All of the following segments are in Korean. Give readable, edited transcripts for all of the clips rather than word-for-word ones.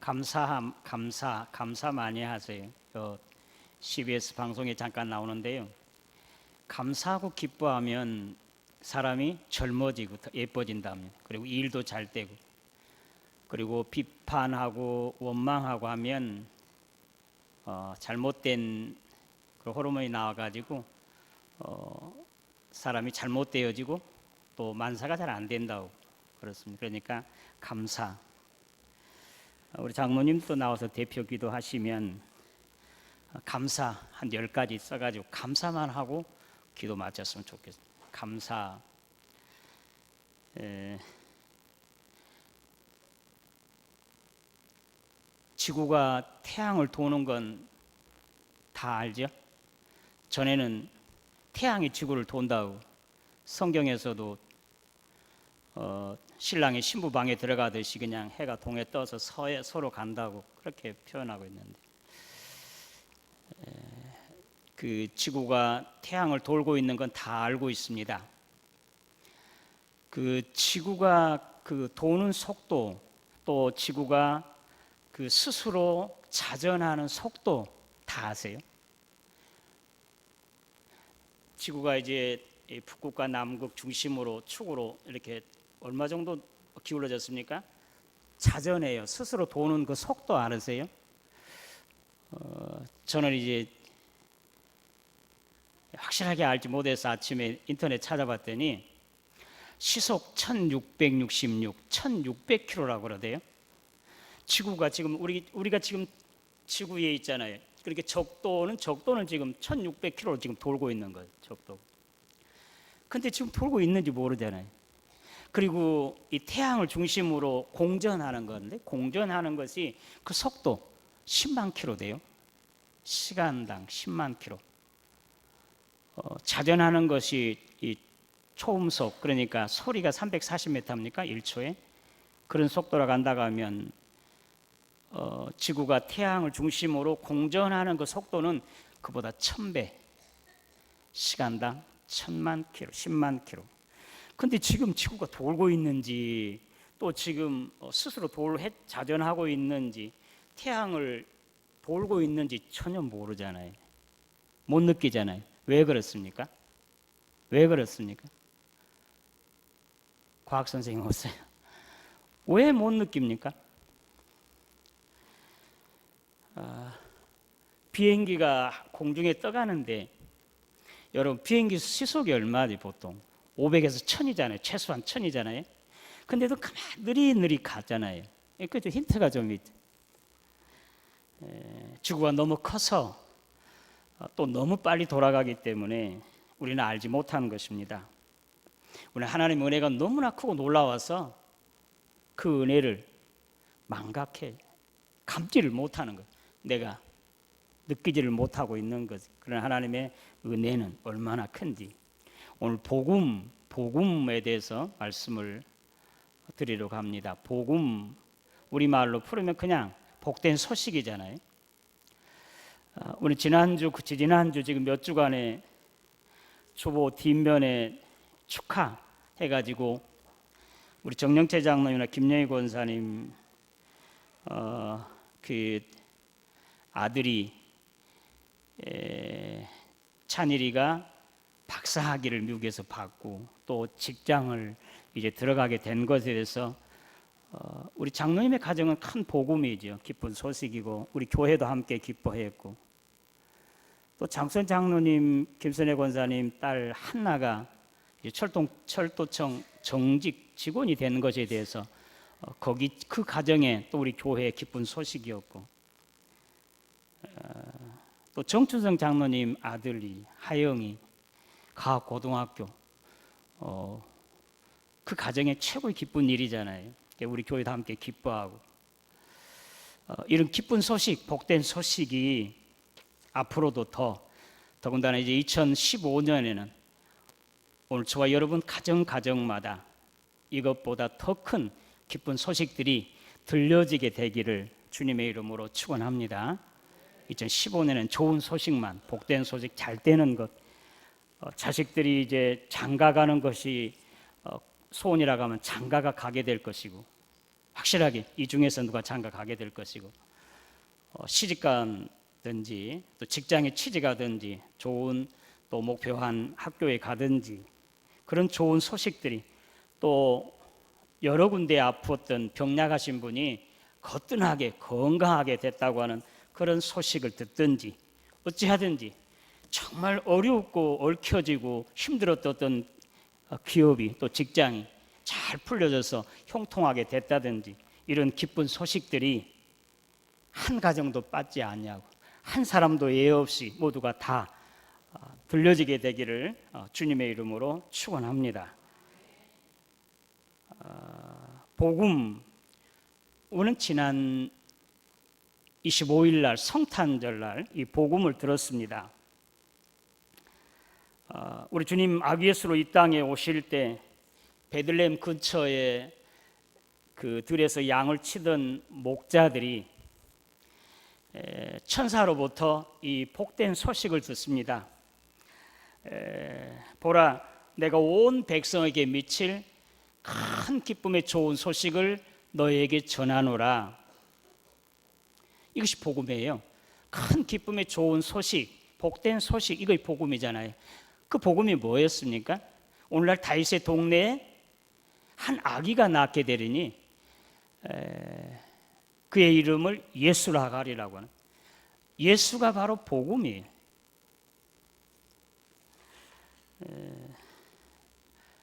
감사 많이 하세요. CBS 방송에 잠깐 나오는데요. 감사하고 기뻐하면 사람이 젊어지고 더 예뻐진답니다. 그리고 일도 잘 되고, 그리고 비판하고 원망하고 하면 잘못된 그 호르몬이 나와가지고 사람이 잘못되어지고 또 만사가 잘 안 된다고 그렇습니다. 그러니까 감사. 우리 장모님도 나와서 대표 기도하시면 감사 한 10가지 써가지고 감사만 하고 기도 마쳤으면 좋겠습니다. 감사. 지구가 태양을 도는 건 다 알죠? 전에는 태양이 지구를 돈다고 성경에서도 신랑이 신부 방에 들어가듯이 그냥 해가 동에 떠서 서로 간다고 그렇게 표현하고 있는데, 그 지구가 태양을 돌고 있는 건 다 알고 있습니다. 그 지구가 그 도는 속도, 또 지구가 그 스스로 자전하는 속도 다 아세요? 지구가 이제 북극과 남극 중심으로 축으로 이렇게 얼마 정도 기울어졌습니까? 자전해요. 스스로 도는 그 속도 아세요? 저는 이제 확실하게 알지 못해서 아침에 인터넷 찾아봤더니 시속 1666, 1600km라고 그러대요. 지구가 지금 우리가 지금 지구 위에 있잖아요. 그렇게 적도는 지금 1600km로 지금 돌고 있는 거예요. 적도. 근데 지금 돌고 있는지 모르잖아요. 그리고 이 태양을 중심으로 공전하는 건데, 공전하는 것이 그 속도 10만 킬로 돼요. 시간당 10만 킬로. 자전하는 것이 이 초음속, 그러니까 소리가 340m입니까? 1초에. 그런 속도로 간다고 하면 지구가 태양을 중심으로 공전하는 그 속도는 그보다 1000배, 시간당 1000만 킬로, 10만 킬로. 근데 지금 지구가 돌고 있는지, 또 지금 스스로 자전하고 있는지, 태양을 돌고 있는지 전혀 모르잖아요. 못 느끼잖아요. 왜 그렇습니까? 왜 그렇습니까? 과학 선생님 오세요. 왜 못 느낍니까? 비행기가 공중에 떠가는데, 여러분 비행기 시속이 얼마지 보통? 500에서 1000이잖아요. 최소한 1000이잖아요. 근데도 가만히 느릿느릿 가잖아요. 그죠? 힌트가 좀 있죠. 지구가 너무 커서 또 너무 빨리 돌아가기 때문에 우리는 알지 못하는 것입니다. 우리는 하나님의 은혜가 너무나 크고 놀라워서 그 은혜를 망각해 감지를 못하는 것, 내가 느끼지를 못하고 있는 것. 그런 하나님의 은혜는 얼마나 큰지 오늘 복음에 대해서 말씀을 드리려고 합니다. 복음, 우리말로 풀으면 그냥 복된 소식이잖아요. 우리 지난주 지금 몇 주간에 주보 뒷면에 축하해가지고 우리 정영채 장로님이나 김영희 권사님 그 아들이 찬일이가 박사학위를 미국에서 받고 또 직장을 이제 들어가게 된 것에 대해서 우리 장로님의 가정은 큰 복음이죠. 기쁜 소식이고 우리 교회도 함께 기뻐했고, 또 장선 장로님, 김선혜 권사님 딸 한나가 철도청 정직 직원이 된 것에 대해서 그 가정에 또 우리 교회의 기쁜 소식이었고, 또 정춘성 장로님 아들이 하영이 가학고등학교, 그 가정의 최고의 기쁜 일이잖아요. 우리 교회도 함께 기뻐하고, 이런 기쁜 소식, 복된 소식이 앞으로도 더군다나 이제 2015년에는 오늘 저와 여러분 가정마다 이것보다 더 큰 기쁜 소식들이 들려지게 되기를 주님의 이름으로 축원합니다. 2015년에는 좋은 소식만, 복된 소식, 잘 되는 것, 자식들이 이제 장가 가는 것이 소원이라고 하면 장가가 가게 될 것이고, 확실하게 이 중에서 누가 장가 가게 될 것이고, 시집가든지 또 직장에 취직하든지 좋은 또 목표한 학교에 가든지 그런 좋은 소식들이, 또 여러 군데 아프었던 병약하신 분이 거뜬하게 건강하게 됐다고 하는 그런 소식을 듣든지, 어찌하든지 정말 어렵고 얽혀지고 힘들었던 기업이 또 직장이 잘 풀려져서 형통하게 됐다든지, 이런 기쁜 소식들이 한 가정도 빠지지 않냐고, 한 사람도 예외 없이 모두가 다 들려지게 되기를 주님의 이름으로 축원합니다. 복음, 오늘 지난 25일 날 성탄절 날 이 복음을 들었습니다. 우리 주님 아기 예수로 이 땅에 오실 때 베들레헴 근처에 그 들에서 양을 치던 목자들이 천사로부터 이 복된 소식을 듣습니다. 보라, 내가 온 백성에게 미칠 큰 기쁨의 좋은 소식을 너에게 전하노라. 이것이 복음이에요. 큰 기쁨의 좋은 소식, 복된 소식, 이거 복음이잖아요. 그 복음이 뭐였습니까? 오늘날 다윗의 동네에 한 아기가 낳게 되리니 그의 이름을 예수라 하리라고 하는, 예수가 바로 복음이에요.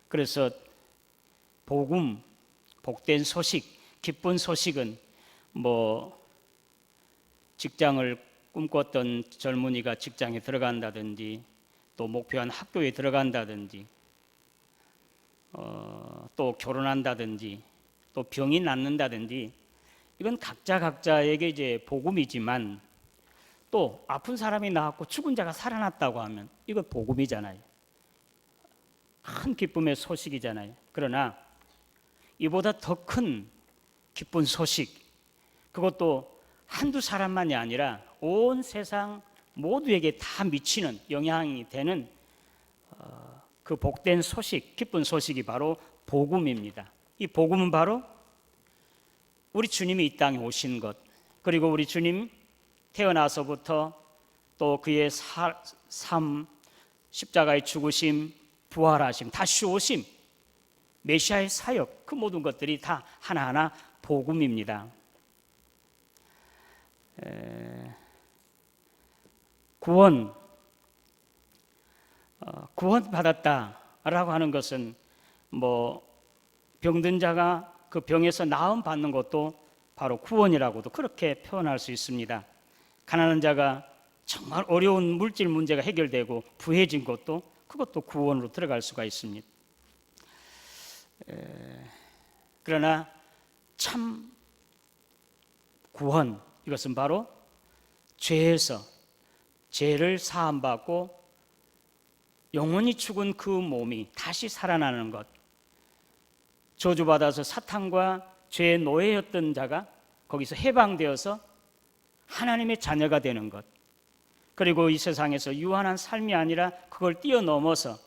그래서 복음, 복된 소식, 기쁜 소식은 뭐 직장을 꿈꿨던 젊은이가 직장에 들어간다든지, 또 목표한 학교에 들어간다든지, 또 결혼한다든지, 또 병이 낫는다든지, 이건 각자에게 이제 복음이지만, 또 아픈 사람이 나았고 죽은 자가 살아났다고 하면 이거 복음이잖아요. 큰 기쁨의 소식이잖아요. 그러나 이보다 더 큰 기쁜 소식, 그것도 한두 사람만이 아니라 온 세상 모두에게 다 미치는, 영향이 되는 그 복된 소식, 기쁜 소식이 바로 복음입니다. 이 복음은 바로 우리 주님이 이 땅에 오신 것, 그리고 우리 주님 태어나서부터 또 그의 삶, 십자가의 죽으심, 부활하심, 다시 오심, 메시아의 사역, 그 모든 것들이 다 하나하나 복음입니다. 구원받았다라고 하는 것은 뭐 병든 자가 그 병에서 나음 받는 것도 바로 구원이라고도 그렇게 표현할 수 있습니다. 가난한 자가 정말 어려운 물질 문제가 해결되고 부해진 것도, 그것도 구원으로 들어갈 수가 있습니다. 그러나 참 구원, 이것은 바로 죄에서 죄를 사함받고 영원히 죽은 그 몸이 다시 살아나는 것, 저주받아서 사탄과 죄의 노예였던 자가 거기서 해방되어서 하나님의 자녀가 되는 것, 그리고 이 세상에서 유한한 삶이 아니라 그걸 뛰어넘어서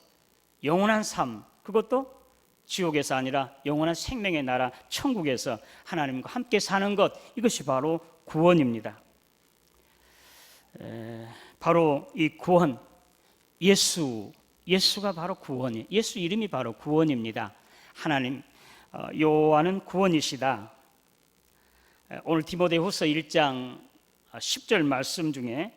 영원한 삶, 그것도 지옥에서 아니라 영원한 생명의 나라 천국에서 하나님과 함께 사는 것, 이것이 바로 구원입니다. 바로 이 구원, 예수가 바로 구원이에요. 예수 이름이 바로 구원입니다. 하나님 여호와는 구원이시다. 오늘 디모데후서 1장 10절 말씀 중에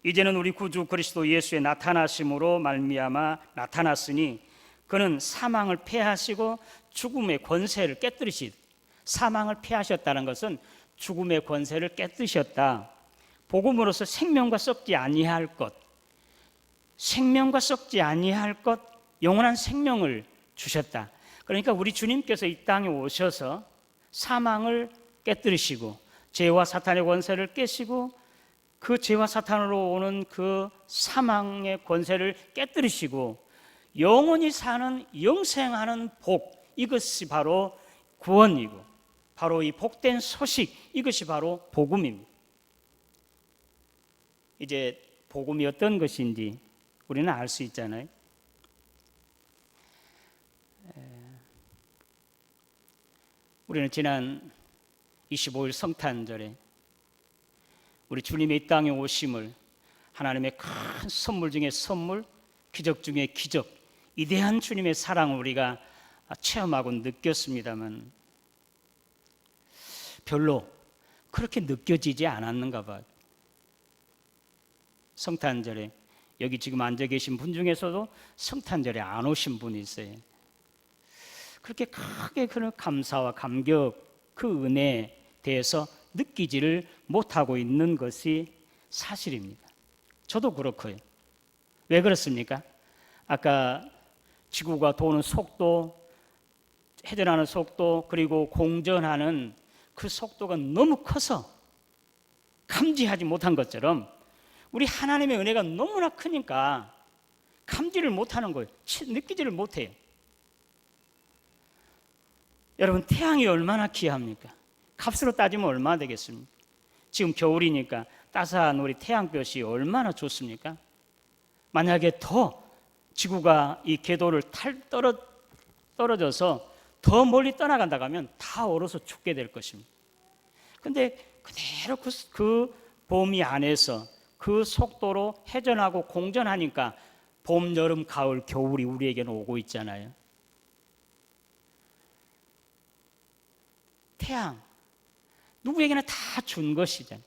이제는 우리 구주 그리스도 예수의 나타나심으로 말미암아 나타났으니 그는 사망을 패하시고 죽음의 권세를 깨뜨리시, 사망을 패하셨다는 것은 죽음의 권세를 깨뜨리셨다. 복음으로서 생명과 썩지 아니할 것, 생명과 썩지 아니할 것, 영원한 생명을 주셨다. 그러니까 우리 주님께서 이 땅에 오셔서 사망을 깨뜨리시고 죄와 사탄의 권세를 깨시고 그 죄와 사탄으로 오는 그 사망의 권세를 깨뜨리시고 영원히 사는 영생하는 복, 이것이 바로 구원이고 바로 이 복된 소식, 이것이 바로 복음입니다. 이제 복음이 어떤 것인지 우리는 알 수 있잖아요. 우리는 지난 25일 성탄절에 우리 주님의 이 땅에 오심을 하나님의 큰 선물 중에 선물, 기적 중에 기적, 위대한 주님의 사랑을 우리가 체험하고 느꼈습니다만 별로 그렇게 느껴지지 않았는가 봐요. 성탄절에 여기 지금 앉아 계신 분 중에서도 성탄절에 안 오신 분이 있어요. 그렇게 크게 그런 감사와 감격, 그 은혜에 대해서 느끼지를 못하고 있는 것이 사실입니다. 저도 그렇고요. 왜 그렇습니까? 아까 지구가 도는 속도, 회전하는 속도, 그리고 공전하는 그 속도가 너무 커서 감지하지 못한 것처럼 우리 하나님의 은혜가 너무나 크니까 감지를 못하는 거예요. 느끼지를 못해요. 여러분, 태양이 얼마나 귀합니까? 값으로 따지면 얼마나 되겠습니까? 지금 겨울이니까 따스한 우리 태양볕이 얼마나 좋습니까? 만약에 더 지구가 이 궤도를 떨어져서 더 멀리 떠나간다고 하면 다 얼어서 죽게 될 것입니다. 그런데 그대로 그 범위 안에서 그 속도로 회전하고 공전하니까 봄, 여름, 가을, 겨울이 우리에게는 오고 있잖아요. 태양, 누구에게나 다 준 것이잖아요.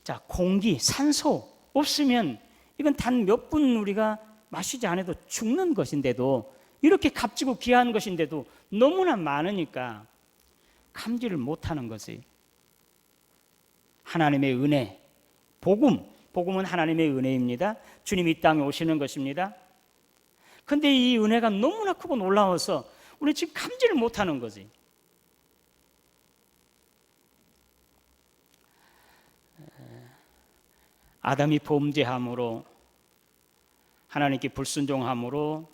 자, 공기, 산소 없으면 이건 단 몇 분 우리가 마시지 않아도 죽는 것인데도, 이렇게 값지고 귀한 것인데도 너무나 많으니까 감지를 못하는 것이에요. 하나님의 은혜, 복음은 하나님의 은혜입니다. 주님이 이 땅에 오시는 것입니다. 그런데 이 은혜가 너무나 크고 놀라워서 우리 지금 감지를 못하는 거지. 아담이 범죄함으로, 하나님께 불순종함으로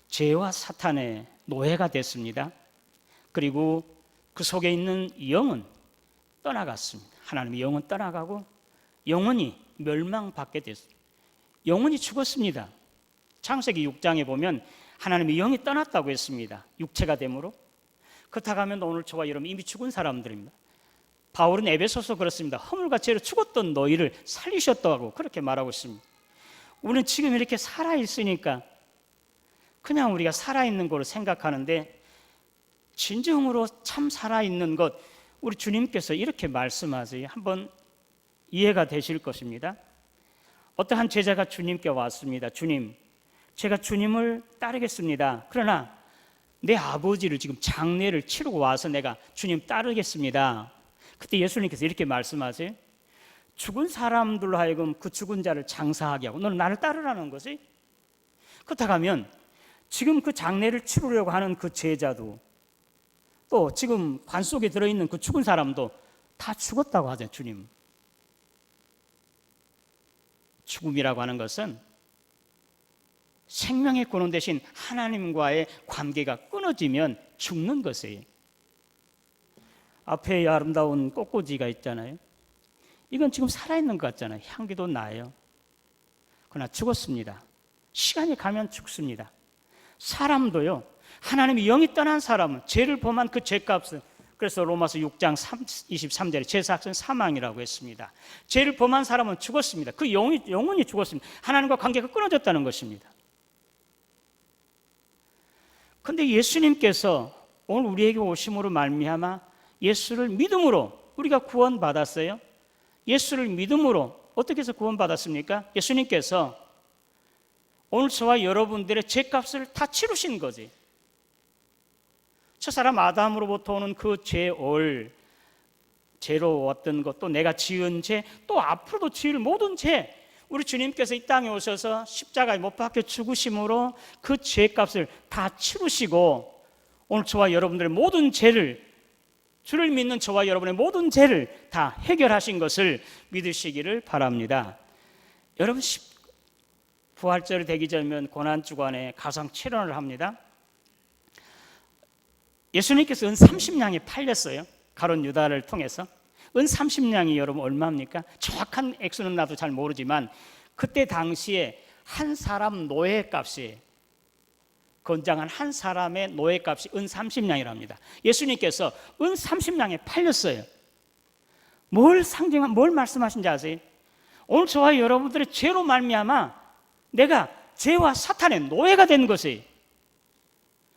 죄와 사탄의 노예가 됐습니다. 그리고 그 속에 있는 영은 떠나갔습니다. 하나님의 영은 떠나가고 영혼이 멸망받게 됐습니다. 영혼이 죽었습니다. 창세기 6장에 보면 하나님의 영이 떠났다고 했습니다. 육체가 되므로. 그렇다고 하면 오늘 저와 여러분 이미 죽은 사람들입니다. 바울은 에베소서 그렇습니다. 허물과 죄로 죽었던 너희를 살리셨다고 그렇게 말하고 있습니다. 우리는 지금 이렇게 살아있으니까 그냥 우리가 살아있는 거로 생각하는데, 진정으로 참 살아있는 것, 우리 주님께서 이렇게 말씀하세요. 한번 이해가 되실 것입니다. 어떠한 제자가 주님께 왔습니다. 주님, 제가 주님을 따르겠습니다. 그러나 내 아버지를 지금 장례를 치르고 와서 내가 주님 따르겠습니다. 그때 예수님께서 이렇게 말씀하세요. 죽은 사람들로 하여금 그 죽은 자를 장사하게 하고 너는 나를 따르라는 거지. 그렇다고 하면 지금 그 장례를 치르려고 하는 그 제자도, 또 지금 관 속에 들어있는 그 죽은 사람도 다 죽었다고 하죠. 주님. 죽음이라고 하는 것은 생명의 근원 대신 하나님과의 관계가 끊어지면 죽는 것이에요. 앞에 아름다운 꽃꽂이가 있잖아요. 이건 지금 살아있는 것 같잖아요. 향기도 나요. 그러나 죽었습니다. 시간이 가면 죽습니다. 사람도요, 하나님의 영이 떠난 사람은 죄를 범한 그 죄값은, 그래서 로마서 6장 23절에 죄사학은 사망이라고 했습니다. 죄를 범한 사람은 죽었습니다. 그 영혼이 죽었습니다. 하나님과 관계가 끊어졌다는 것입니다. 그런데 예수님께서 오늘 우리에게 오심으로 말미암아 예수를 믿음으로 우리가 구원받았어요. 예수를 믿음으로 어떻게 해서 구원받았습니까? 예수님께서 오늘 저와 여러분들의 죄값을 다 치르신 거지. 저 사람 아담으로부터 오는 그 죄로 왔던 것, 또 내가 지은 죄, 또 앞으로도 지을 모든 죄, 우리 주님께서 이 땅에 오셔서 십자가에 못 박혀 죽으심으로 그 죄값을 다 치르시고 오늘 저와 여러분들의 모든 죄를, 주를 믿는 저와 여러분의 모든 죄를 다 해결하신 것을 믿으시기를 바랍니다. 여러분, 부활절 되기 전이면 고난주간에 가상 7원을 합니다. 예수님께서 은 30냥이 팔렸어요. 가룟 유다를 통해서. 은 30냥이 여러분 얼마입니까? 정확한 액수는 나도 잘 모르지만 그때 당시에 한 사람 노예 값이 건장한 한 사람의 노예값이 은 30냥이랍니다. 예수님께서 은 30냥에 팔렸어요. 뭘 말씀하신지 아세요? 오늘 저와 여러분들의 죄로 말미암아 내가 죄와 사탄의 노예가 된 것이에요.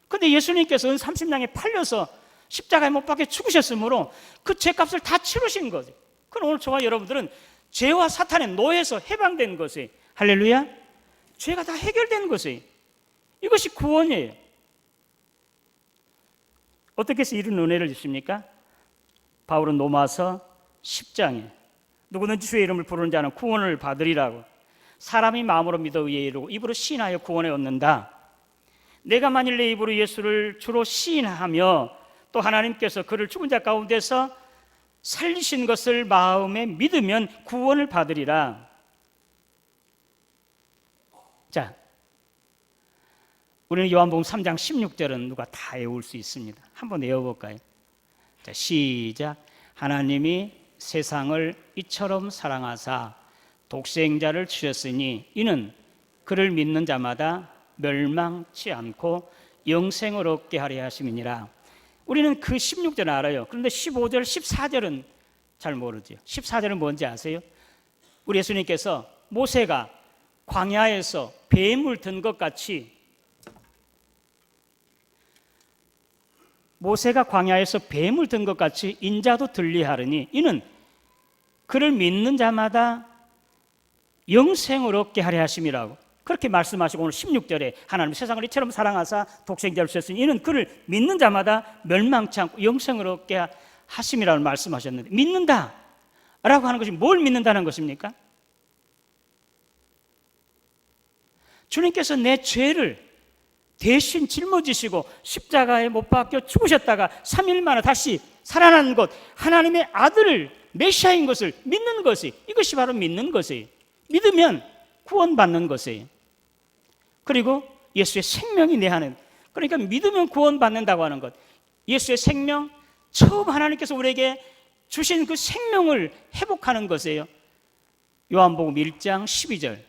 근데 예수님께서 은 30냥에 팔려서 십자가에 못 박혀 죽으셨으므로 그 죄값을 다 치르신 거죠. 그럼 오늘 저와 여러분들은 죄와 사탄의 노예에서 해방된 것이에요. 할렐루야. 죄가 다 해결된 것이에요. 이것이 구원이에요. 어떻게 해서 이런 은혜를 주십니까? 바울은 로마서 10장에 누구든지 주의 이름을 부르는 자는 구원을 받으리라고, 사람이 마음으로 믿어 의에 이르고 입으로 시인하여 구원에 얻는다. 내가 만일 내 입으로 예수를 주로 시인하며 또 하나님께서 그를 죽은 자 가운데서 살리신 것을 마음에 믿으면 구원을 받으리라. 자, 우리는 요한복음 3장 16절은 누가 다 외울 수 있습니다. 한번 외워볼까요? 자, 시작. 하나님이 세상을 이처럼 사랑하사 독생자를 주셨으니 이는 그를 믿는 자마다 멸망치 않고 영생을 얻게 하려 하심이니라. 우리는 그 16절 알아요. 그런데 15절, 14절은 잘 모르죠. 14절은 뭔지 아세요? 우리 예수님께서 모세가 광야에서 뱀을 든 것 같이, 모세가 광야에서 뱀을 든 것 같이 인자도 들리하리니 이는 그를 믿는 자마다 영생을 얻게 하려 하심이라고 그렇게 말씀하시고, 오늘 16절에 하나님 세상을 이처럼 사랑하사 독생자를 주셨으니 이는 그를 믿는 자마다 멸망치 않고 영생을 얻게 하심이라고 말씀하셨는데, 믿는다 라고 하는 것이 뭘 믿는다는 것입니까? 주님께서 내 죄를 대신 짊어지시고 십자가에 못 박혀 죽으셨다가 3일 만에 다시 살아나는 것, 하나님의 아들을 메시아인 것을 믿는 것이, 이것이 바로 믿는 것이에요. 믿으면 구원받는 것이에요. 그리고 예수의 생명이 내 안에, 그러니까 믿으면 구원받는다고 하는 것, 예수의 생명, 처음 하나님께서 우리에게 주신 그 생명을 회복하는 것이에요. 요한복음 1장 12절,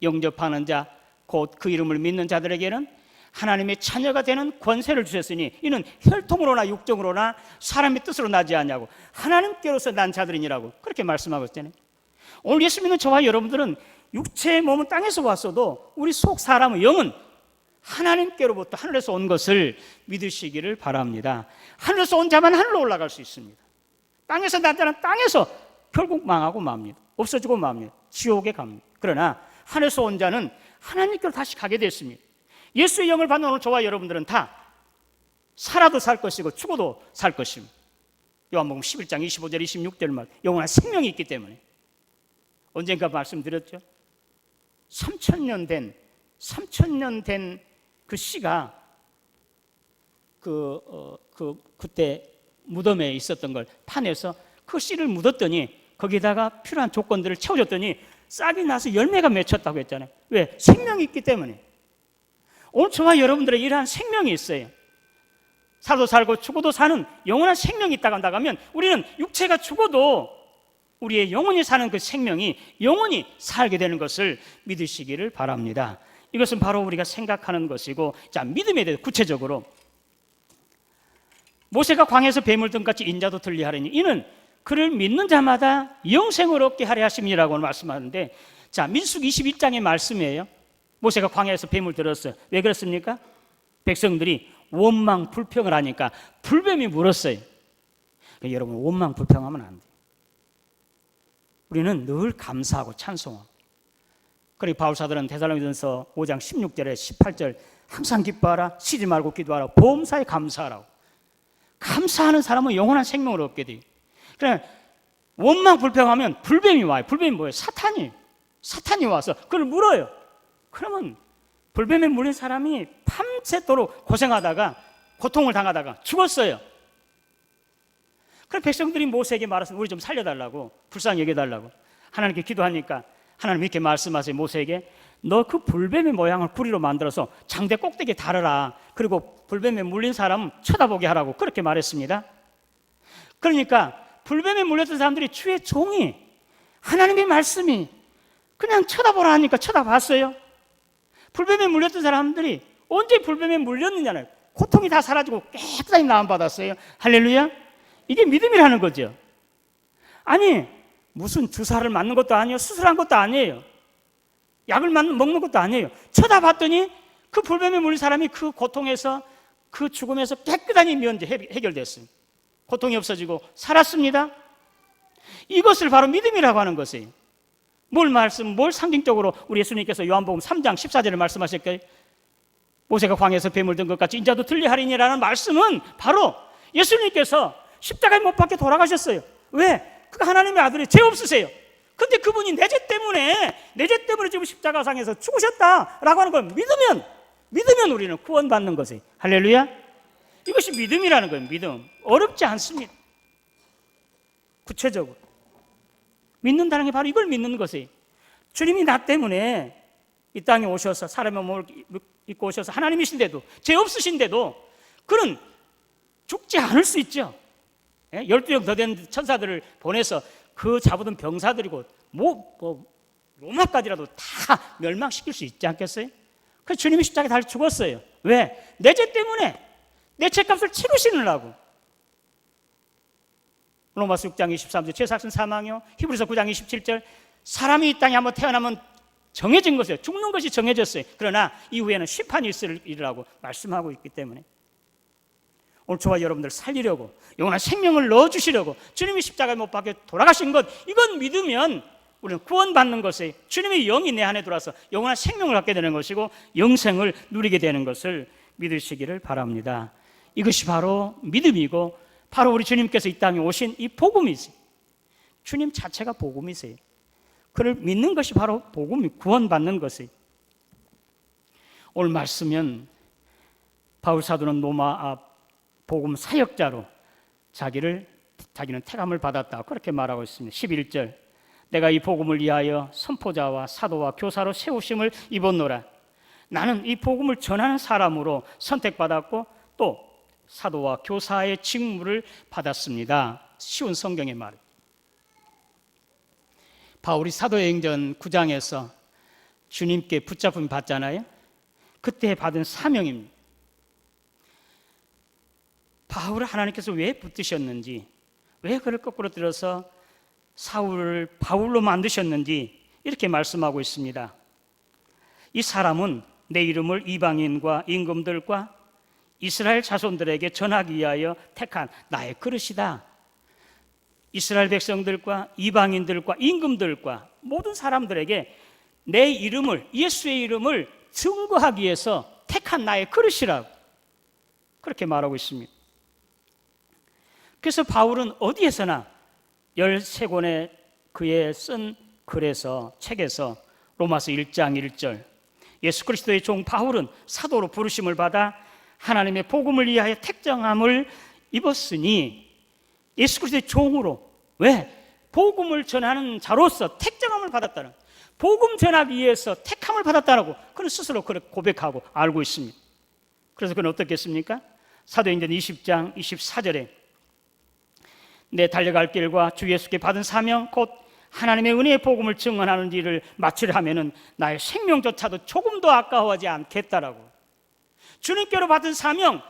영접하는 자 곧 그 이름을 믿는 자들에게는 하나님의 자녀가 되는 권세를 주셨으니 이는 혈통으로나 육정으로나 사람의 뜻으로 나지 않냐고, 하나님께로서 난 자들이니라고 그렇게 말씀하고 있잖아요. 오늘 예수 믿는 저와 여러분들은 육체의 몸은 땅에서 왔어도 우리 속 사람의 영은 하나님께로부터 하늘에서 온 것을 믿으시기를 바랍니다. 하늘에서 온 자만 하늘로 올라갈 수 있습니다. 땅에서 난 자는 땅에서 결국 망하고 맙니다. 없어지고 맙니다. 지옥에 갑니다. 그러나 하늘에서 온 자는 하나님께로 다시 가게 됐습니다. 예수의 영을 받는 오늘 저와 여러분들은 다 살아도 살 것이고 죽어도 살 것입니다. 요한복음 11장 25절 26절 말, 영원한 생명이 있기 때문에. 언젠가 말씀드렸죠. 3,000년 된 그 씨가 그때 무덤에 있었던 걸 파내서 그 씨를 묻었더니 거기다가 필요한 조건들을 채워줬더니 싹이 나서 열매가 맺혔다고 했잖아요. 왜? 생명이 있기 때문에. 오늘 저와 여러분들의 이러한 생명이 있어요. 살도 살고 죽어도 사는 영원한 생명이 있다고 한다면 우리는 육체가 죽어도 우리의 영혼이 사는 그 생명이 영원히 살게 되는 것을 믿으시기를 바랍니다. 이것은 바로 우리가 생각하는 것이고, 자, 믿음에 대해서 구체적으로 모세가 광야에서 뱀을 든 같이 인자도 들리하리니 이는 그를 믿는 자마다 영생을 얻게 하려 하심이라고 말씀하는데, 자, 민수기 21장의 말씀이에요. 모세가 광야에서 뱀을 들었어요. 왜 그렇습니까? 백성들이 원망 불평을 하니까 불뱀이 물었어요. 그러니까 여러분, 원망 불평하면 안 돼요. 우리는 늘 감사하고 찬송하고. 그리고 바울사도는 데살로니가전서 5장 16절에 18절 항상 기뻐하라, 쉬지 말고 기도하라, 보험사에 감사하라고. 감사하는 사람은 영원한 생명을 얻게 돼요. 그러니까 원망 불평하면 불뱀이 와요. 불뱀이 뭐예요? 사탄이 와서 그걸 물어요. 그러면 불뱀에 물린 사람이 밤새도록 고생하다가 고통을 당하다가 죽었어요. 그럼 백성들이 모세에게 말했어요. 우리 좀 살려달라고, 불쌍히 여겨달라고. 하나님께 기도하니까 하나님 이렇게 말씀하세요. 모세에게 너 그 불뱀의 모양을 구리로 만들어서 장대 꼭대기에 달아라. 그리고 불뱀에 물린 사람은 쳐다보게 하라고 그렇게 말했습니다. 그러니까 불뱀에 물렸던 사람들이 주의 종이, 하나님의 말씀이 그냥 쳐다보라 하니까 쳐다봤어요. 불뱀에 물렸던 사람들이 언제 불뱀에 물렸느냐는 고통이 다 사라지고 깨끗하게 나음받았어요. 할렐루야. 이게 믿음이라는 거죠. 아니 무슨 주사를 맞는 것도 아니에요. 수술한 것도 아니에요. 약을 먹는 것도 아니에요. 쳐다봤더니 그 불뱀에 물린 사람이 그 고통에서, 그 죽음에서 깨끗하게 해결됐어요. 고통이 없어지고 살았습니다. 이것을 바로 믿음이라고 하는 것이에요. 뭘 상징적으로 우리 예수님께서 요한복음 3장 14절에 말씀하실까요? 모세가 광야에서 뱀을 든 것 같이 인자도 들리하리니라는 말씀은 바로 예수님께서 십자가에 못 박혀 돌아가셨어요. 왜? 그 하나님의 아들이 죄 없으세요. 근데 그분이 내 죄 때문에 지금 십자가상에서 죽으셨다라고 하는 걸 믿으면 우리는 구원받는 것이에요. 할렐루야. 이것이 믿음이라는 거예요. 믿음. 어렵지 않습니다. 구체적으로 믿는다는 게 바로 이걸 믿는 것이에요. 주님이 나 때문에 이 땅에 오셔서 사람의 몸을 입고 오셔서 하나님이신데도, 죄 없으신데도 그는 죽지 않을 수 있죠. 12명 더 된 천사들을 보내서 그 잡아둔 병사들이고 로마까지라도 다 멸망시킬 수 있지 않겠어요? 그래서 주님이 십자가에 달려 죽었어요. 왜? 내 죄 때문에, 내 죄값을 치르시느라고. 로마서 6장 23절 죄삭은 사망이요. 히브리서 9장 27절 사람이 이 땅에 한번 태어나면 정해진 것이에요. 죽는 것이 정해졌어요. 그러나 이후에는 심판이 있으리라고 말씀하고 있기 때문에 오늘 저와 여러분들 살리려고, 영원한 생명을 넣어주시려고 주님이 십자가에 못 박혀 돌아가신 것, 이건 믿으면 우리는 구원받는 것에 주님의 영이 내 안에 들어와서 영원한 생명을 갖게 되는 것이고 영생을 누리게 되는 것을 믿으시기를 바랍니다. 이것이 바로 믿음이고 바로 우리 주님께서 이 땅에 오신 이 복음이세요. 주님 자체가 복음이세요. 그를 믿는 것이 바로 복음이, 구원받는 것이에요. 오늘 말씀은 바울 사도는 로마 복음 사역자로 자기는 택함을 받았다 그렇게 말하고 있습니다. 11절 내가 이 복음을 위하여 선포자와 사도와 교사로 세우심을 입었노라. 나는 이 복음을 전하는 사람으로 선택받았고 또 사도와 교사의 직무를 받았습니다. 쉬운 성경의 말. 바울이 사도행전 9장에서 주님께 붙잡힘 받잖아요. 그때 받은 사명입니다. 바울을 하나님께서 왜 붙드셨는지, 왜 그를 거꾸로 들어서 사울을 바울로 만드셨는지 이렇게 말씀하고 있습니다. 이 사람은 내 이름을 이방인과 임금들과 이스라엘 자손들에게 전하기 위하여 택한 나의 그릇이다. 이스라엘 백성들과 이방인들과 임금들과 모든 사람들에게 내 이름을, 예수의 이름을 증거하기 위해서 택한 나의 그릇이라고 그렇게 말하고 있습니다. 그래서 바울은 어디에서나 13권의 그의 쓴 글에서, 책에서 로마서 1장 1절 예수 그리스도의 종 바울은 사도로 부르심을 받아 하나님의 복음을 위하여 택정함을 입었으니 예수 그리스도의 종으로, 왜? 복음을 전하는 자로서 택정함을 받았다는, 복음 전하기 위해서 택함을 받았다라고 그는 스스로 그렇게 고백하고 알고 있습니다. 그래서 그는 어떻겠습니까? 사도행전 20장 24절에 내 달려갈 길과 주 예수께 받은 사명 곧 하나님의 은혜의 복음을 증언하는 일을 마치려 하면은 나의 생명조차도 조금도 아까워하지 않겠다라고. 주님께로 받은 사명,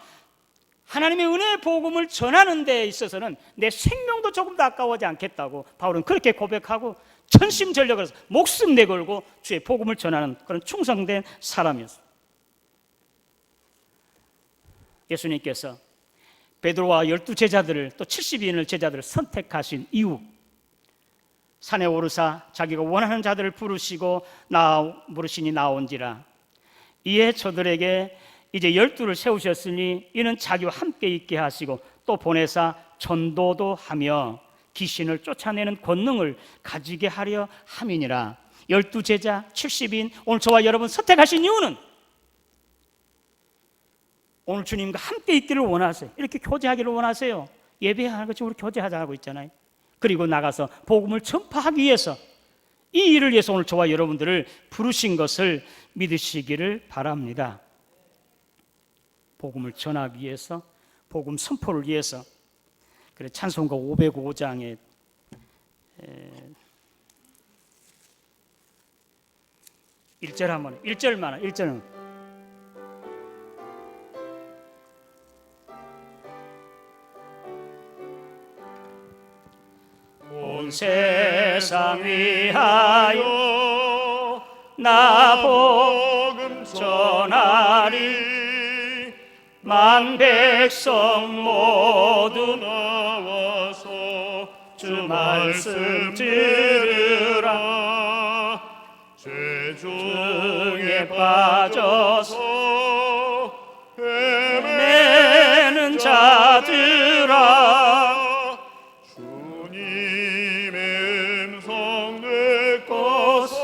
하나님의 은혜의 복음을 전하는 데 있어서는 내 생명도 조금도 아까워하지 않겠다고 바울은 그렇게 고백하고 전심전력을 해서 목숨 내걸고 주의 복음을 전하는 그런 충성된 사람이었어요. 예수님께서 베드로와 12제자들을 또 70인의 제자들을 선택하신 이후 산에 오르사 자기가 원하는 자들을 부르시니 나온지라. 이에 저들에게 이제 12를 세우셨으니 이는 자기와 함께 있게 하시고 또 보내사 전도도 하며 귀신을 쫓아내는 권능을 가지게 하려 함이니라. 12제자 70인 오늘 저와 여러분 선택하신 이유는 오늘 주님과 함께 있기를 원하세요. 이렇게 교제하기를 원하세요. 예배하는 것이 우리 교제하자고 있잖아요. 그리고 나가서 복음을 전파하기 위해서 이 일을 위해서 오늘 저와 여러분들을 부르신 것을 믿으시기를 바랍니다. 복음을 전하기 위해서, 복음 선포를 위해서. 그래 찬송가 505장에 1절 한번, 1절만 1절은 세상 위하여 나 복음 전하리. 만 백성 모두 나와서 주 말씀 들으라. 죄 중에 빠져서 헤매는 자들아, 주님의 음성 듣고서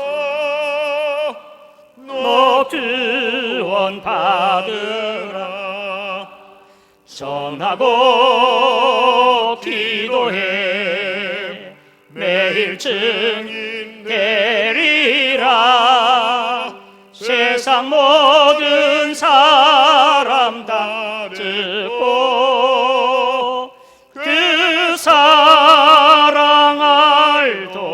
너 구원 받으라. 전하고 기도해 매일 증인 되리라. 세상 모든 사람 다 듣고 그 사랑 알도록.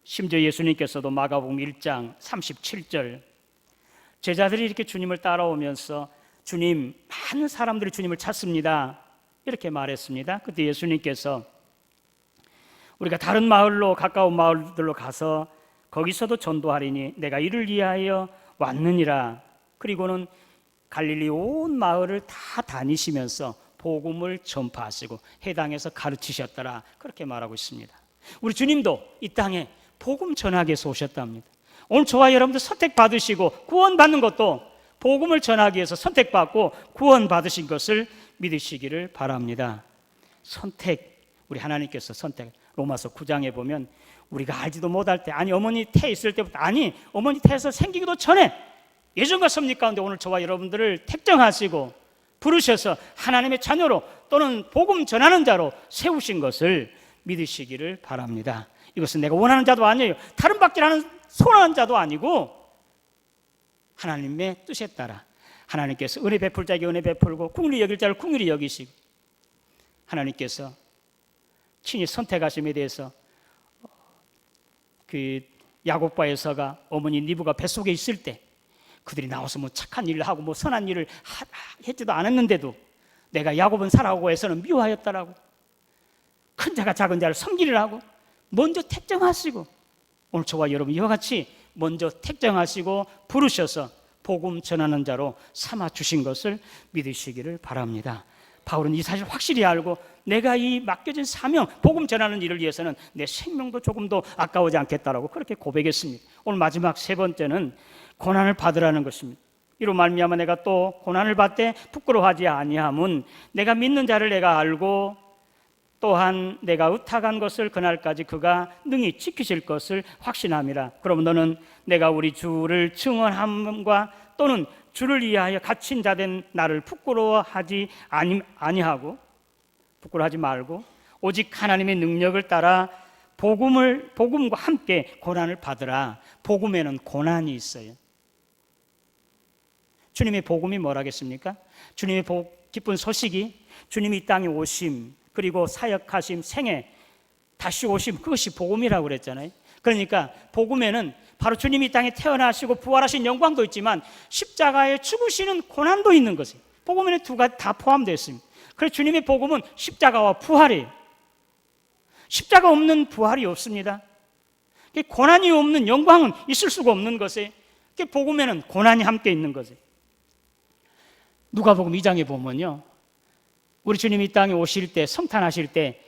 심지어 예수님께서도 마가복음 1장 37절, 제자들이 이렇게 주님을 따라오면서 주님, 많은 사람들이 주님을 찾습니다, 이렇게 말했습니다. 그때 예수님께서 우리가 다른 마을로, 가까운 마을들로 가서 거기서도 전도하리니 내가 이를 위하여 왔느니라. 그리고는 갈릴리 온 마을을 다 다니시면서 복음을 전파하시고 해당에서 가르치셨더라, 그렇게 말하고 있습니다. 우리 주님도 이 땅에 복음 전하기 위해서 오셨답니다. 오늘 저와 여러분들 선택받으시고 구원받는 것도 복음을 전하기 위해서 선택받고 구원받으신 것을 믿으시기를 바랍니다. 선택, 우리 하나님께서 선택, 로마서 9장에 보면 우리가 알지도 못할 때, 아니 어머니 태 있을 때부터, 아니 어머니 태에서 생기기도 전에 예전과 섭리 가운데 오늘 저와 여러분들을 택정하시고 부르셔서 하나님의 자녀로 또는 복음 전하는 자로 세우신 것을 믿으시기를 바랍니다. 이것은 내가 원하는 자도 아니에요, 다른 박질하는 소원하는 자도 아니고 하나님의 뜻에 따라 하나님께서 은혜 베풀 자에게 은혜 베풀고 긍휼히 여길 자를 긍휼히 여기시고, 하나님께서 친히 선택하심에 대해서 그 야곱과 에서가 어머니 리브가 뱃속에 있을 때 그들이 나와서 뭐 착한 일을 하고 뭐 선한 일을 했지도 않았는데도 내가 야곱은 사랑하고 에서는 미워하였다라고, 큰 자가 작은 자를 섬기를 하고 먼저 택정하시고, 오늘 저와 여러분 이와 같이 먼저 택정하시고 부르셔서 복음 전하는 자로 삼아 주신 것을 믿으시기를 바랍니다. 바울은 이 사실을 확실히 알고 내가 이 맡겨진 사명, 복음 전하는 일을 위해서는 내 생명도 조금도 아까워지 않겠다라고 그렇게 고백했습니다. 오늘 마지막 세 번째는 고난을 받으라는 것입니다. 이로 말미암아 내가 또 고난을 받되 부끄러워하지 아니함은 내가 믿는 자를 내가 알고 또한 내가 의탁한 것을 그날까지 그가 능히 지키실 것을 확신함이라. 그럼 너는 내가 우리 주를 증언함과 또는 주를 위하여 갇힌 자된 나를 부끄러워하지 아니하고, 부끄러워하지 말고 오직 하나님의 능력을 따라 복음과 함께 고난을 받으라. 복음에는 고난이 있어요. 주님의 복음이 뭐라겠습니까? 주님의 기쁜 소식이 주님이 이 땅에 오심, 그리고 사역하심, 생애, 다시 오심, 그것이 복음이라고 그랬잖아요. 그러니까 복음에는 바로 주님이 이 땅에 태어나시고 부활하신 영광도 있지만 십자가에 죽으시는 고난도 있는 것이에요. 복음에는 두 가지 다 포함되어 있습니다. 그래서 주님의 복음은 십자가와 부활이에요. 십자가 없는 부활이 없습니다. 고난이 없는 영광은 있을 수가 없는 것이에요. 복음에는 고난이 함께 있는 것이에요. 누가복음 2장에 보면요, 우리 주님이 이 땅에 오실 때, 성탄하실 때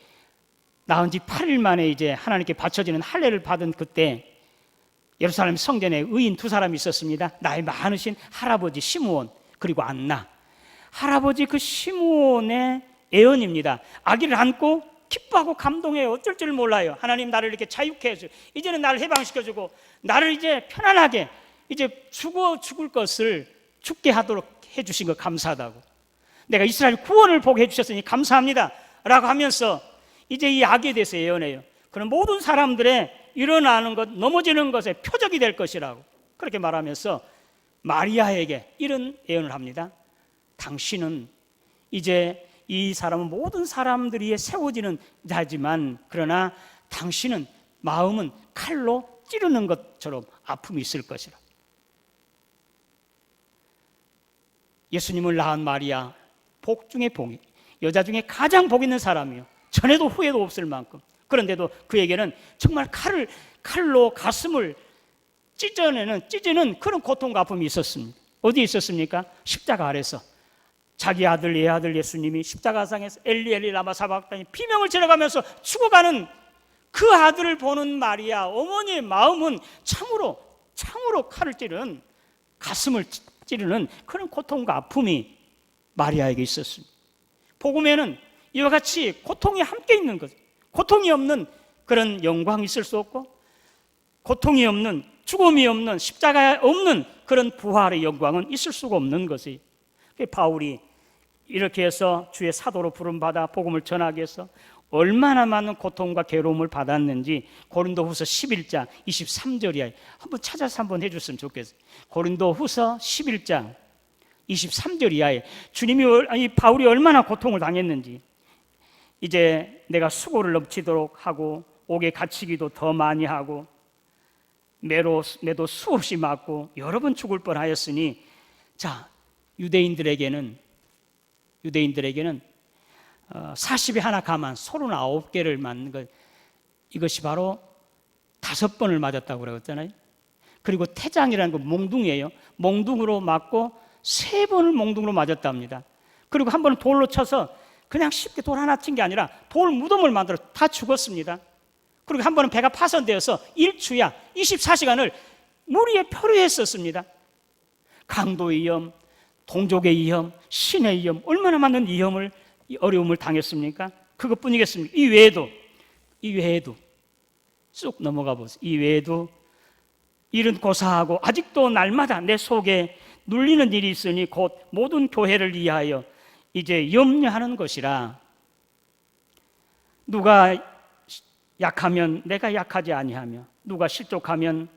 나온 지 8일 만에 이제 하나님께 바쳐지는 할례를 받은 그때 예루살렘 성전에 의인 두 사람이 있었습니다. 나이 많으신 할아버지 시므온, 그리고 안나. 할아버지 그 시므온의 예언입니다. 아기를 안고 기뻐하고 감동해 어쩔 줄 몰라요. 하나님 나를 이렇게 자유케 해주고 이제는 나를 해방시켜주고 나를 이제 편안하게 이제 죽을 것을 죽게 하도록 해주신 거 감사하다고, 내가 이스라엘 구원을 보게 해주셨으니 감사합니다 라고 하면서 이제 이 악에 대해서 예언해요. 그런 모든 사람들의 일어나는 것, 넘어지는 것의 표적이 될 것이라고 그렇게 말하면서 마리아에게 이런 예언을 합니다. 당신은 이제 이 사람은 모든 사람들이 세워지는 자지만 그러나 당신은 마음은 칼로 찌르는 것처럼 아픔이 있을 것이라. 예수님을 낳은 마리아, 복 중에 복이, 여자 중에 가장 복 있는 사람이요. 전에도 후회도 없을 만큼. 그런데도 그에게는 정말 칼로 가슴을 찢어지는 그런 고통과 아픔이 있었습니다. 어디 있었습니까? 십자가 아래서 자기 아들 예아들 예수님이 십자가상에서 엘리 엘리 라마 사박다니 비명을 지르가면서 죽어가는 그 아들을 보는 마리아 어머니의 마음은 참으로 칼을 찌르는, 가슴을 찌르는 그런 고통과 아픔이 마리아에게 있었습니다. 복음에는 이와 같이 고통이 함께 있는 것, 고통이 없는 그런 영광이 있을 수 없고, 고통이 없는, 죽음이 없는, 십자가 없는 그런 부활의 영광은 있을 수가 없는 것이, 바울이 이렇게 해서 주의 사도로 부름받아 복음을 전하기 위해서 얼마나 많은 고통과 괴로움을 받았는지 고린도후서 11장 23절 이하에 한번 찾아서 한번 해줬으면 좋겠어요. 고린도후서 11장 23절 이하에 바울이 얼마나 고통을 당했는지, 이제 내가 수고를 넘치도록 하고 옥에 갇히기도 더 많이 하고 매도 수없이 맞고 여러 번 죽을 뻔하였으니, 자, 유대인들에게는 40에 하나 가만 39개를 맞는 것, 이것이 바로 5번을 맞았다고 그러잖아요. 그리고 태장이라는 건 몽둥이에요. 몽둥으로 맞고 3번을 몽둥으로 맞았답니다. 그리고 한 번은 돌로 쳐서 그냥 쉽게 돌 하나 친 게 아니라 돌 무덤을 만들어 다 죽었습니다. 그리고 한 번은 배가 파손되어서 일주야 24시간을 물 위에 표류했었습니다. 강도의 위험, 동족의 위험, 신의 위험, 얼마나 많은 위험을, 어려움을 당했습니까? 그것뿐이겠습니까? 이 외에도 쑥 넘어가 보세요. 이 외에도 일은 고사하고 아직도 날마다 내 속에 눌리는 일이 있으니 곧 모든 교회를 위하여 이제 염려하는 것이라. 누가 약하면 내가 약하지 아니하며, 누가 실족하면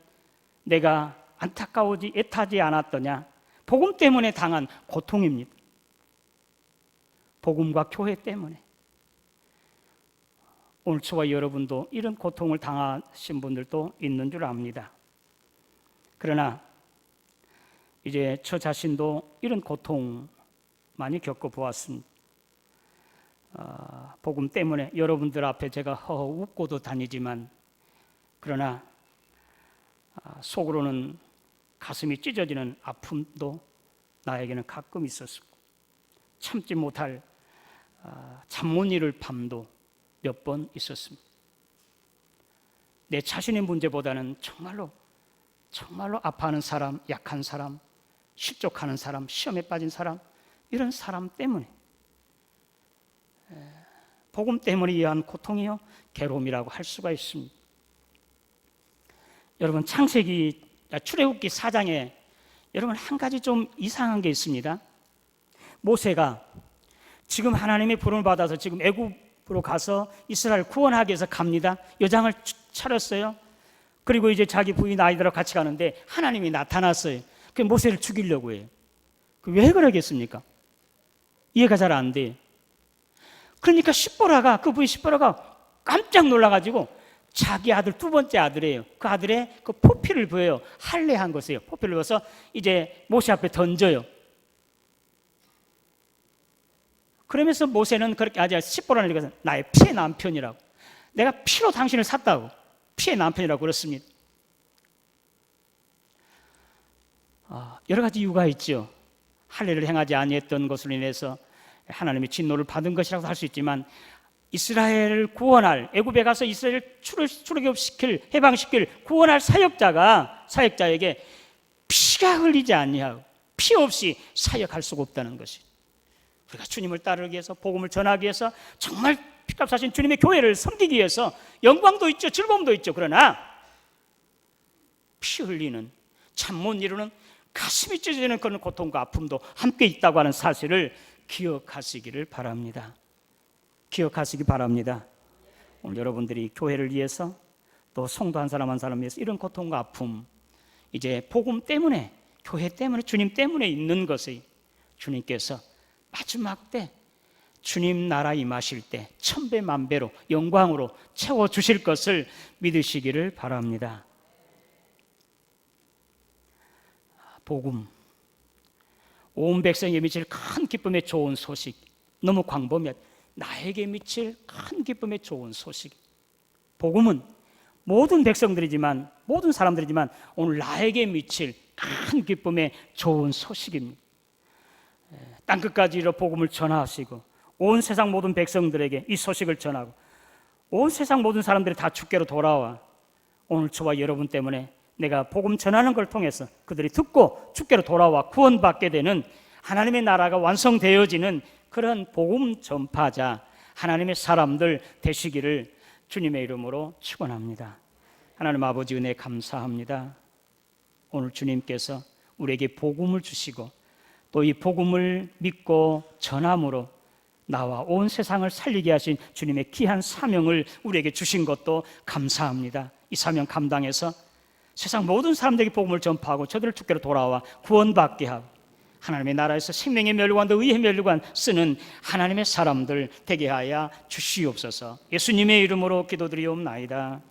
내가 안타까우지 애타지 않았더냐. 복음 때문에 당한 고통입니다. 복음과 교회 때문에. 오늘 저와 여러분도 이런 고통을 당하신 분들도 있는 줄 압니다. 그러나 이제 저 자신도 이런 고통 많이 겪어보았습니다. 복음 때문에 여러분들 앞에 제가 허허 웃고도 다니지만, 그러나 속으로는 가슴이 찢어지는 아픔도 나에게는 가끔 있었고, 참지 못할 잠 못 이룰 밤도 몇 번 있었습니다. 내 자신의 문제보다는 정말로 아파하는 사람, 약한 사람, 실족하는 사람, 시험에 빠진 사람, 이런 사람 때문에, 복음 때문에 의한 고통이요 괴로움이라고 할 수가 있습니다. 여러분, 출애굽기 4장에 여러분 한 가지 좀 이상한 게 있습니다. 모세가 지금 하나님의 부름을 받아서 지금 애굽으로 가서 이스라엘 구원하기 위해서 갑니다. 여장을 차렸어요. 그리고 이제 자기 부인 아이들하고 같이 가는데 하나님이 나타났어요. 그 모세를 죽이려고 해요. 왜 그러겠습니까? 이해가 잘 안 돼요. 그러니까 그 부인 십보라가 깜짝 놀라가지고 자기 아들, 2번째 아들이에요. 그 아들의 그 포피를 보여요. 할례한 것이에요. 포피를 보여서 이제 모세 앞에 던져요. 그러면서 모세는 그렇게 하지, 십보라는 얘기해서 나의 피의 남편이라고, 내가 피로 당신을 샀다고, 피의 남편이라고 그렇습니다. 여러 가지 이유가 있죠. 할례를 행하지 아니했던 것으로 인해서 하나님의 진노를 받은 것이라고 할 수 있지만, 이스라엘을 구원할, 애굽에 가서 이스라엘을 출애굽시킬, 해방시킬 구원할 사역자에게 피가 흘리지 아니하고 피 없이 사역할 수가 없다는 것이, 우리가 주님을 따르기 위해서, 복음을 전하기 위해서, 정말 피값 하신 주님의 교회를 섬기기 위해서 영광도 있죠, 즐거움도 있죠. 그러나 피 흘리는, 잠 못 이루는, 가슴이 찢어지는 그런 고통과 아픔도 함께 있다고 하는 사실을 기억하시기를 바랍니다. 기억하시기 바랍니다. 오늘 여러분들이 교회를 위해서, 또 성도 한 사람 한 사람 위해서 이런 고통과 아픔, 이제 복음 때문에, 교회 때문에, 주님 때문에 있는 것을 주님께서 마지막 때 주님 나라 임하실 때 1000배 만배로 영광으로 채워주실 것을 믿으시기를 바랍니다. 복음, 온 백성에 미칠 큰 기쁨의 좋은 소식, 너무 광범위해. 나에게 미칠 큰 기쁨의 좋은 소식. 복음은 모든 백성들이지만, 모든 사람들이지만 오늘 나에게 미칠 큰 기쁨의 좋은 소식입니다. 땅끝까지 이르러 복음을 전하시고 온 세상 모든 백성들에게 이 소식을 전하고 온 세상 모든 사람들이 다 주께로 돌아와 오늘 저와 여러분 때문에 내가 복음 전하는 걸 통해서 그들이 듣고 주께로 돌아와 구원받게 되는 하나님의 나라가 완성되어지는 그런 복음 전파자 하나님의 사람들 되시기를 주님의 이름으로 축원합니다. 하나님 아버지 은혜 감사합니다. 오늘 주님께서 우리에게 복음을 주시고 또 이 복음을 믿고 전함으로 나와 온 세상을 살리게 하신 주님의 귀한 사명을 우리에게 주신 것도 감사합니다. 이 사명 감당해서 세상 모든 사람들에게 복음을 전파하고 저들을 주께로 돌아와 구원받게 하고 하나님의 나라에서 생명의 멸관과 의의 멸관 쓰는 하나님의 사람들 되게 하여 주시옵소서. 예수님의 이름으로 기도드리옵나이다.